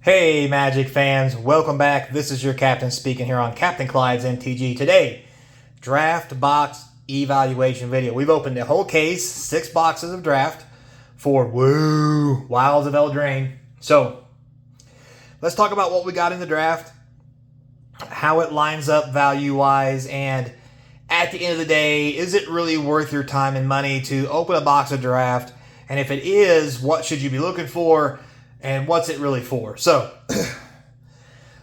Hey, Magic fans, welcome back. This is your captain speaking here on Captain Clyde's MTG. Today, draft box evaluation video. We've opened the whole case, 6 boxes of draft for Wilds of Eldraine. So, let's talk about what we got in the draft, how it lines up value-wise, and at the end of the day, is it really worth your time and money to open a box of draft? And if it is, what should you be looking for? And what's it really for? So,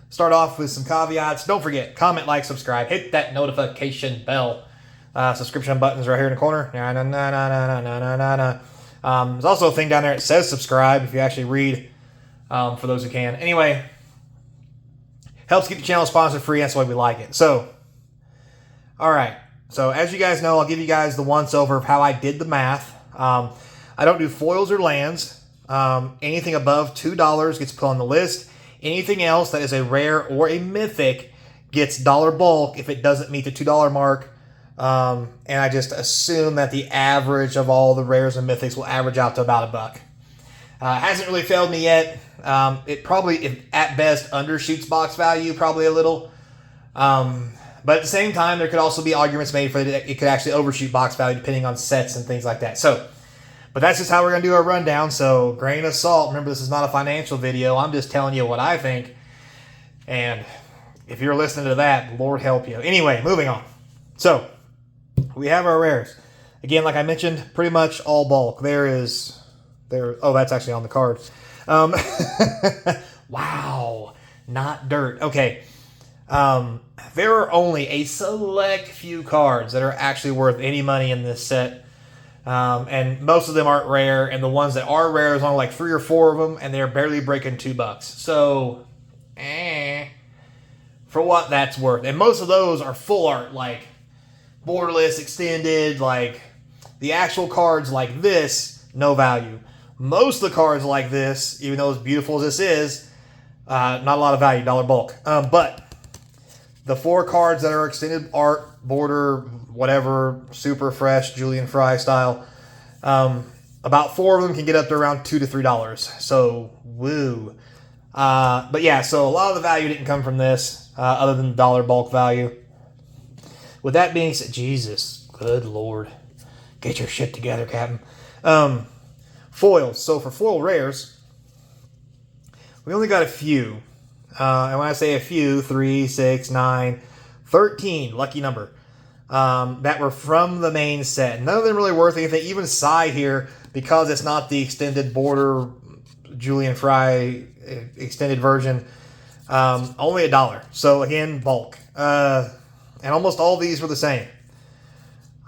start off with some caveats. Don't forget, comment, like, subscribe. Hit that notification bell. Subscription buttons right here in the corner. There's also a thing down there that says subscribe if you actually read, for those who can. Anyway, helps keep the channel sponsor free. That's why we like it. So, all right. So, as you guys know, I'll give you guys the once-over of how I did the math. I don't do foils or lands. Anything above $2 gets put on the list. Anything else that is a rare or a mythic gets dollar bulk if it doesn't meet the $2 mark. And I just assume that the average of all the rares and mythics will average out to about $1. Hasn't really failed me yet. It probably, if at best, undershoots box value probably a little. But at the same time, there could also be arguments made for that it could actually overshoot box value depending on sets and things like that. So, but that's just how we're going to do our rundown, so grain of salt. Remember, this is not a financial video. I'm just telling you what I think. And if you're listening to that, Lord help you. Anyway, moving on. So, we have our rares. Again, like I mentioned, pretty much all bulk. Oh, that's actually on the card. Wow, not dirt. Okay. There are only a select few cards that are actually worth any money in this set. And most of them aren't rare, and the ones that are rare, there's only like 3 or 4 of them, and they're barely breaking $2. So, for what that's worth. And most of those are full art, like borderless, extended, like the actual cards like this, no value. Most of the cards like this, even though as beautiful as this is, not a lot of value, dollar bulk. But the 4 cards that are extended art, border, whatever, super fresh, Julian Fry style, about 4 of them can get up to around $2 to $3. So, woo. But yeah, so a lot of the value didn't come from this, other than dollar bulk value. With that being said, Jesus, good Lord. Get your shit together, Captain. Foils. So for foil rares, we only got a few. And when I say a few, 3, 6, 9, 13, lucky number, that were from the main set. None of them really worth anything. Even Psy here, because it's not the extended border Julian Fry extended version, only $1. So again, bulk. And almost all these were the same.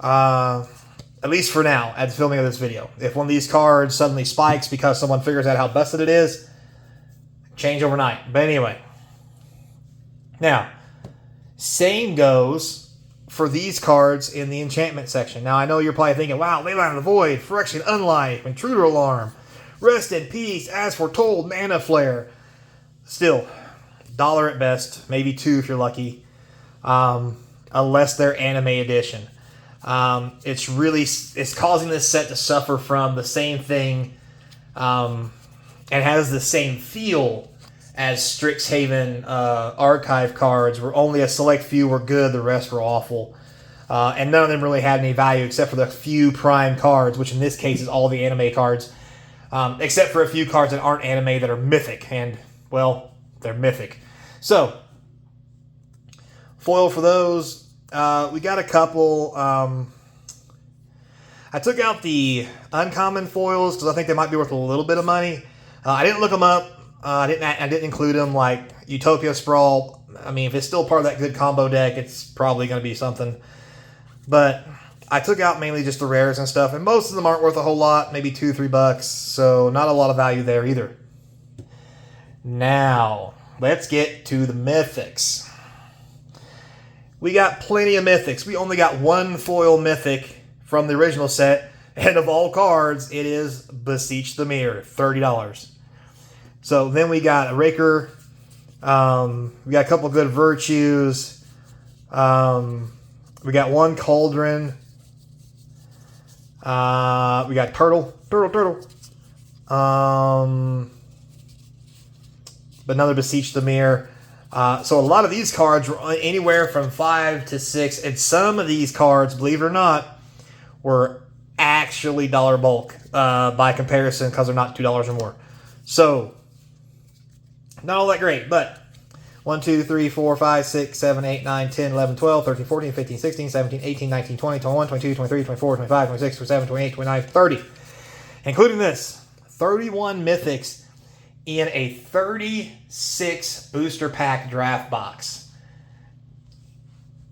At least for now, at the filming of this video. If one of these cards suddenly spikes because someone figures out how busted it is, change overnight. But anyway. Now, same goes for these cards in the enchantment section. Now, I know you're probably thinking, wow, Leyline of the Void, Phyrexian Unlife, Intruder Alarm, Rest in Peace, As Foretold, Mana Flare. Still, $1 at best, maybe $2 if you're lucky, unless they're anime edition. It's causing this set to suffer from the same thing, and has the same feel as Strixhaven archive cards, where only a select few were good, the rest were awful. And none of them really had any value except for the few prime cards, which in this case is all the anime cards, except for a few cards that aren't anime that are mythic, and, well, they're mythic. So, foil for those. We got a couple. I took out the uncommon foils because I think they might be worth a little bit of money. I didn't look them up. I didn't include them, like Utopia Sprawl. I mean, if it's still part of that good combo deck, it's probably going to be something. But I took out mainly just the rares and stuff, and most of them aren't worth a whole lot, maybe $2, $3. So not a lot of value there either. Now, let's get to the mythics. We got plenty of mythics. We only got 1 foil mythic from the original set, and of all cards, it is Beseech the Mirror, $30. So then we got a Raker. We got a couple good Virtues. We got 1 Cauldron. We got Turtle. another Beseech the Mirror. So a lot of these cards were anywhere from 5 to 6, and some of these cards, believe it or not, were actually dollar bulk by comparison because they're not $2 or more. So, not all that great, but 1, 2, 3, 4, 5, 6, 7, 8, 9, 10, 11, 12, 13, 14, 15, 16, 17, 18, 19, 20, 21, 22, 23, 24, 25, 26, 27, 28, 29, 30. Including this, 31 mythics in a 36 booster pack draft box.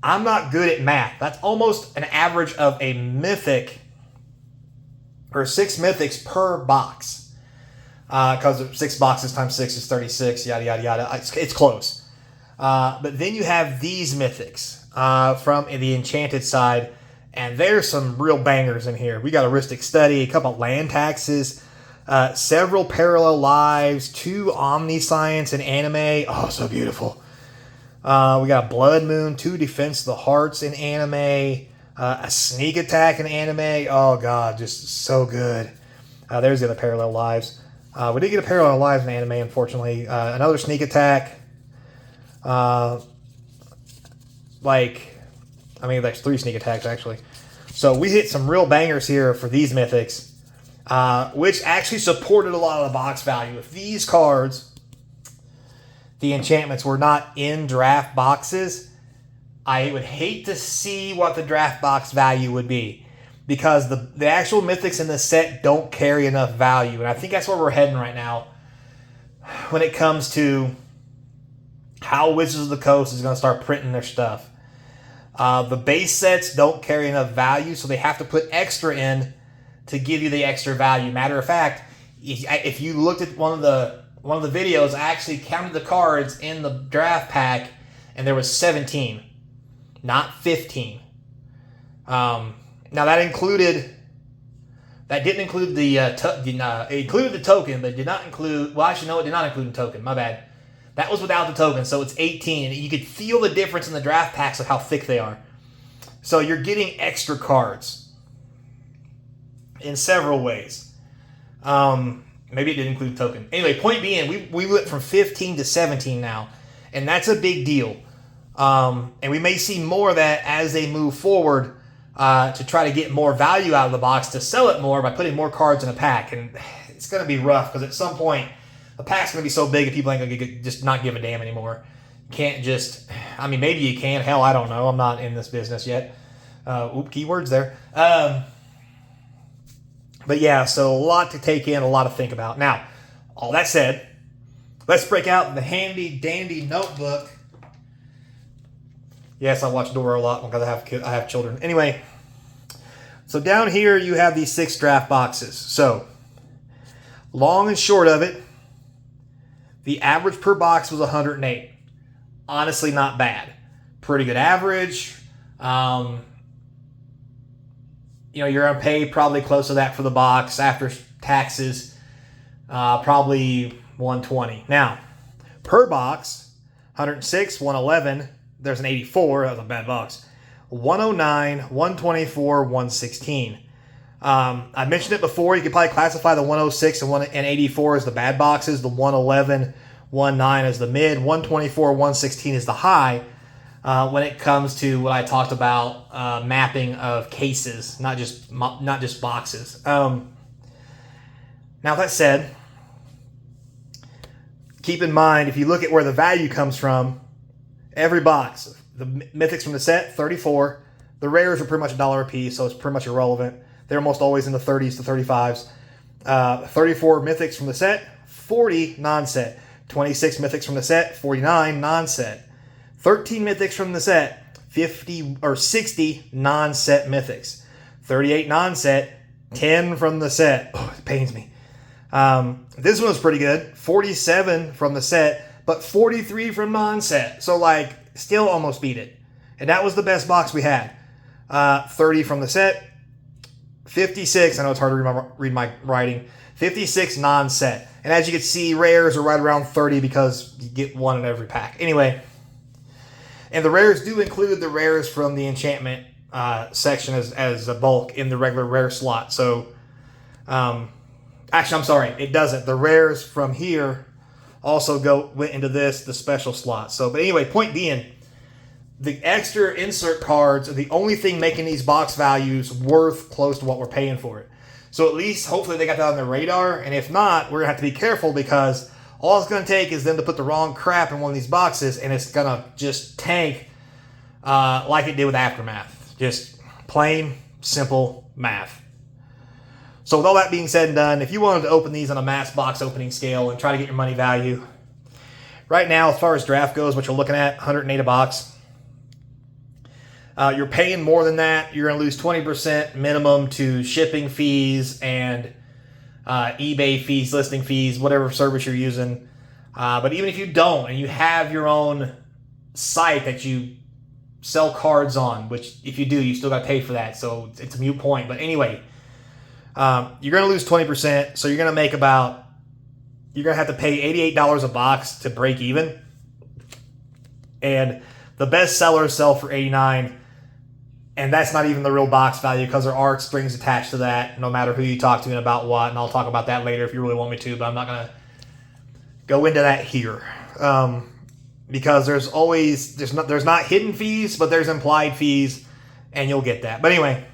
I'm not good at math. That's almost an average of a mythic, or 6 mythics per box. Because 6 boxes times 6 is 36, yada, yada, yada. It's close. But then you have these mythics from the Enchanted side, and there's some real bangers in here. We got Aristic Study, a couple land taxes, several Parallel Lives, 2 Omniscience in anime. Oh, so beautiful. We got a Blood Moon, 2 Defense of the Hearts in anime, a Sneak Attack in anime. Oh, God, just so good. There's the other Parallel Lives. We did get a Parallel Lives in anime, unfortunately. Another Sneak Attack. There's 3 Sneak Attacks, actually. So we hit some real bangers here for these mythics, which actually supported a lot of the box value. If these cards, the enchantments, were not in draft boxes, I would hate to see what the draft box value would be, because the actual mythics in the set don't carry enough value. And I think that's where we're heading right now when it comes to how Wizards of the Coast is going to start printing their stuff. The base sets don't carry enough value, so they have to put extra in to give you the extra value. Matter of fact, if you looked at one of the videos, I actually counted the cards in the draft pack, and there was 17, not 15. Now that didn't include the it included the token, but it did not include. Well, actually, no, it did not include the token. My bad. That was without the token, so it's 18. You could feel the difference in the draft packs of how thick they are. So you're getting extra cards in several ways. Maybe it didn't include token. Anyway, point being, we went from 15 to 17 now, and that's a big deal. And we may see more of that as they move forward to try to get more value out of the box to sell it more by putting more cards in a pack. And it's going to be rough because at some point, the pack's going to be so big that people ain't going to just not give a damn anymore. You can't just... maybe you can. Hell, I don't know. I'm not in this business yet. Keywords there. But yeah, so a lot to take in, a lot to think about. Now, all that said, let's break out the handy-dandy notebook. Yes, I watch Dora a lot because I have children. Anyway, so down here you have these 6 draft boxes. So, long and short of it, the average per box was 108. Honestly, not bad. Pretty good average. You're going to pay probably close to that for the box after taxes. Probably 120. Now, per box, 106, 111. There's an 84. That was a bad box. 109, 124, 116. I mentioned it before. You could probably classify the 106 and 84 as the bad boxes. The 111, 19 as the mid. 124, 116 is the high. When it comes to what I talked about, mapping of cases, not just boxes. Now that said, keep in mind, if you look at where the value comes from, every box, the mythics from the set, 34. The rares are pretty much $1 a piece, so it's pretty much irrelevant. They're almost always in the 30s to 35s. 34 mythics from the set, 40 non-set. 26 mythics from the set, 49 non-set. 13 mythics from the set, 50 or 60 non-set mythics. 38 non-set, 10 from the set. Oh, it pains me. This one was pretty good. 47 from the set, but 43 from non-set. So, still almost beat it. And that was the best box we had. 30 from the set, 56. I know it's hard to read my writing. 56 non-set. And as you can see, rares are right around 30 because you get one in every pack. Anyway, and the rares do include the rares from the enchantment section as a bulk in the regular rare slot. So, actually, I'm sorry, it doesn't. The rares from here also went into the special slot. So, but anyway, point being, the extra insert cards are the only thing making these box values worth close to what we're paying for it. So at least, hopefully they got that on their radar, and if not, we're going to have to be careful because all it's going to take is them to put the wrong crap in one of these boxes, and it's going to just tank like it did with Aftermath. Just plain, simple math. So with all that being said and done, if you wanted to open these on a mass box opening scale and try to get your money value, right now, as far as draft goes, what you're looking at, 108 a box. You're paying more than that. You're going to lose 20% minimum to shipping fees and eBay fees, listing fees, whatever service you're using. But even if you don't, and you have your own site that you sell cards on, which if you do, you still got to pay for that. So it's a moot point. But anyway, you're going to lose 20%. So you're going to make you're going to have to pay $88 a box to break even. And the best sellers sell for $89. And that's not even the real box value because there are strings attached to that, no matter who you talk to and about what. And I'll talk about that later if you really want me to, but I'm not going to go into that here. Because there's not hidden fees, but there's implied fees, and you'll get that. But anyway,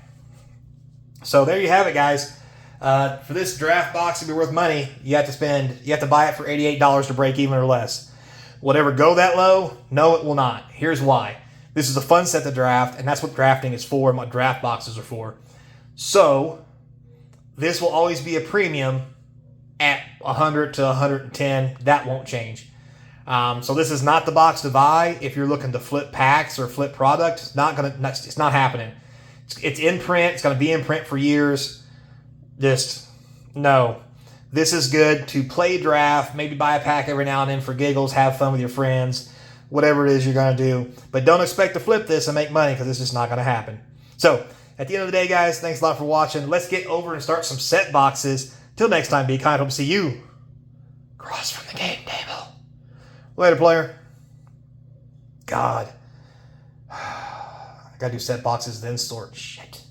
so there you have it, guys. For this draft box to be worth money, you have to buy it for $88 to break even or less. Will it ever go that low? No, it will not. Here's why. This is a fun set to draft, and that's what drafting is for and what draft boxes are for. So, this will always be a premium at 100 to 110. That won't change. So this is not the box to buy if you're looking to flip packs or flip product. It's not happening. It's in print. It's going to be in print for years. Just, no. This is good to play draft, maybe buy a pack every now and then for giggles, have fun with your friends, whatever it is you're going to do. But don't expect to flip this and make money because it's just not going to happen. So, at the end of the day, guys, thanks a lot for watching. Let's get over and start some set boxes. Till next time, be kind. Hope to see you across from the game table. Later, player. God. I got to do set boxes, then sort. Shit.